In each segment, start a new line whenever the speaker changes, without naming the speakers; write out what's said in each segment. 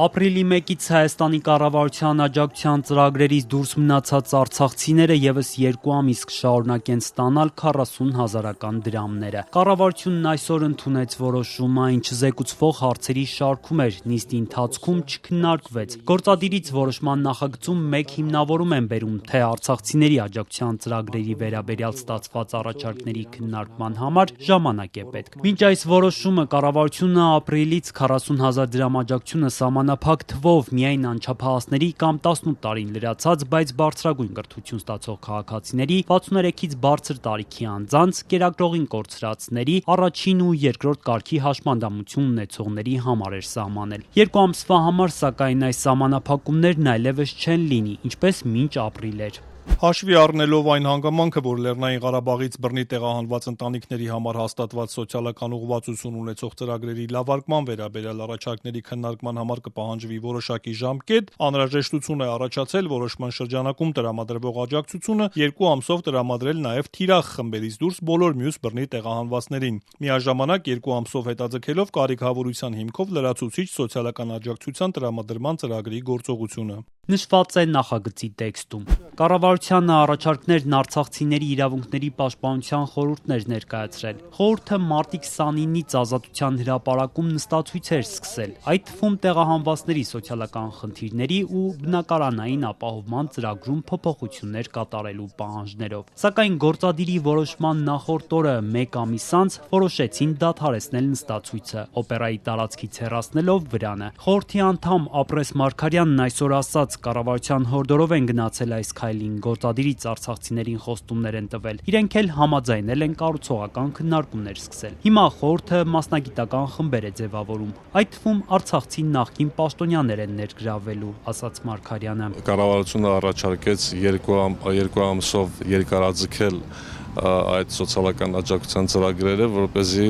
Ապրիլի 1-ից Հայաստանի կառավարության աջակցության ծրագրերից դուրս մնացած արցախցիները ևս 2 ամիս կշարունակեն ստանալ 40,000-ական դրամները։ Կառավարությունն այսօր ընդունեց որոշումը, ինչը զեկուցվող հարցերի շարքում էր, նիստի ընթացքում չքննարկվեց։ Գործադիրից որոշման նախագծում մեկ հիմնավորում են բերում, թե արցախցիների աջակցության ծրագրերի վերաբերյալ ստացված առաջարկների քննարկման համար ժամանակ է պետք։ Մինչ այս որոշումը կառավարությունը ապրիլից 40,000 դրամ աջակցությունը սահմանափակ թվով միայն անչափահասների կամ 18 տարին լրացած, բայց բարձրագույն կրթություն ստացող քաղաքացիների, 63-ից բարձր տարիքի անձանց, կերակրողին կորցրածների, առաջին ու երկրորդ կարգի հաշմանդամություն ունեցողների համար էր սահմանել։ 2 ամսվա համար, սակայն, այս սահմանափակումներն այլևս չեն լինի, ինչպես մինչ ապրիլ էր։
Հաշվի առնելով այն հանգամանքը, որ Լեռնային Ղարաբաղից բռնի տեղահանված ընտանիքների համար հաստատված սոցիալական ուղղվածություն ունեցող ծրագրերի լավարկման վերաբերյալ առաջարկների քննարկման համար կպահանջվի որոշակի ժամկետ, անհրաժեշտություն է առաջացել որոշման շրջանակում տրամադրվող աջակցությունը 2 ամսով տրամադրել նաև թիրախ խմբերից դուրս բոլոր մյուս բռնի տեղահանվածներին։ Միաժամանակ 2 ամսով հետաձգելով կարիքավորության հիմքով լրացուցիչ սոցիալական աջակցության տրամադրման ծրագրի գործողությունը։
Նշված է նախագծի տեքստում։ Կառավարությանը առաջարկներն արցախցիների իրավունքների պաշտպանության խորհուրդն էր ներկայացրել։ Խորհուրդը մարտի 29-ից Ազատության հրապարակում նստացույցեր սկսել, այդ թվում տեղահանվածների սոցիալական խնդիրների ու բնակարանային ապահովման ծրագրում փոփոխություններ կատարելու պահանջներով։ Սակայն գործադիրի որոշման նախորդ օրը 1 ամիս անց որոշեցին դադարեցնել նստացույցը, օպերայի տարածքից հեռացնելով վրանը։ Խորհրդի անդամ Ապրես Մարգարյանն այսօր ասաց, կառավարության հորդորով են գնացել այս քայլին, գործադիրից արցախցիներին խոստումներ են տվել։ Իրենք էլ համաձայնել են կառուցողական քննարկումներ սկսել։ Հիմա խորհուրդը մասնագիտական խմբեր է ձևավորում, այդ թվում արցախցի նախկին պաշտոնյաներ են ներգրավվելու, ասաց Մարգարյանը։
Կառավարությունը առաջարկեց 2 ամսով երկարաձգել այդ սոցիալական աջակցության ծրագրերը, որպեսզի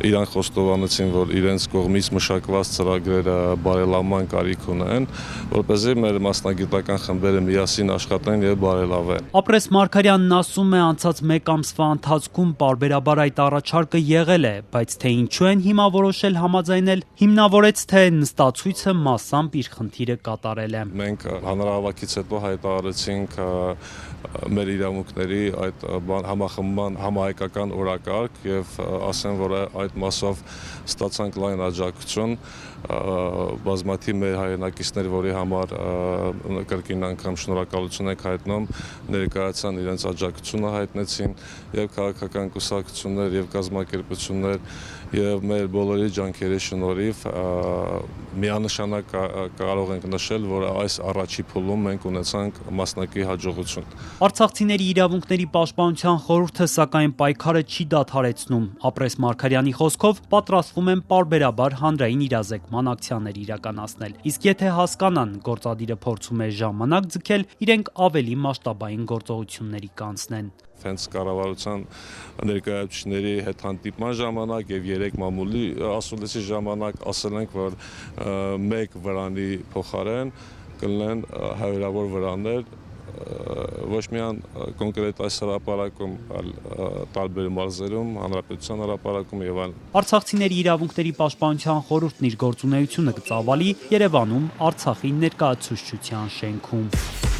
իրան խոստովանեցին, որ իրենց կողմից մշակված ծրագրերը բարելավման կարիք ունեն, որպեսզի մեր մասնագիտական խմբերը միասին աշխատեն եւ բարելավեն։
Ապրես Մարգարյանն ասում է, անցած 1 ամսվա ընթացքում պարբերաբար այդ առաջարկը եղել է, բայց թե ինչու են հիմա որոշել համաձայնել, հիմնավորեց, թե նստացույցը massամբ իր խնդիրը կատարել է։
Մենք հանրահավաքից հետո հայտարարեցինք մեր իրավունքների այդ համախմբման համահայկական օրակարգ եւ ասեմ, որ այդ մասով ստացանք լայն աջակցություն, բազմաթիվ մեր հայրենակիցներ, որի համար կրկին անգամ շնորհակալություն ենք հայտնում, ներկայացան իրենց աջակցությունը հայտնեցին եւ քաղաքական կուսակցություններ եւ կազմակերպություններ եւ մեր բոլորի ջանքերի շնորհիվ միանշանակ կարող ենք նշել, որ այս առաջի փուլում մենք ունեցանք մասնակի հաջողություն։
Արցախցիների իրավունքների պաշտպանության խորհուրդը սակայն պայքարը չի դադարեցնում։ Ապրես Մարգարյանի խոսքով պատրաստվում են պարբերաբար հանրային իրազեկման ակցիաներ իրականացնել։ Իսկ եթե հասկանան, գործադիրը փորձում է ժամանակ ձգել, իրենք ավելի մասշտաբային գործողությունների կանցնեն։
Հենց կառավարության ներկայացուցիչների հետ հանդիպման ժամանակ եւ 3 մամուլի ասուլիսի ժամանակ ասել ենք, որ 1 վրանի փոխարեն կլինեն հարյուրավոր վրաներ, ոչ միայն կոնկրետ այս հրապարակում, այլ տարբեր մարզերում, հանրապետության հրապարակում եւ այլն։
Արցախցիների իրավունքների պաշտպանության խորհուրդն իր գործունեությունը կծավալի Երևանում Արցախի ներկայացուցչության շենքում։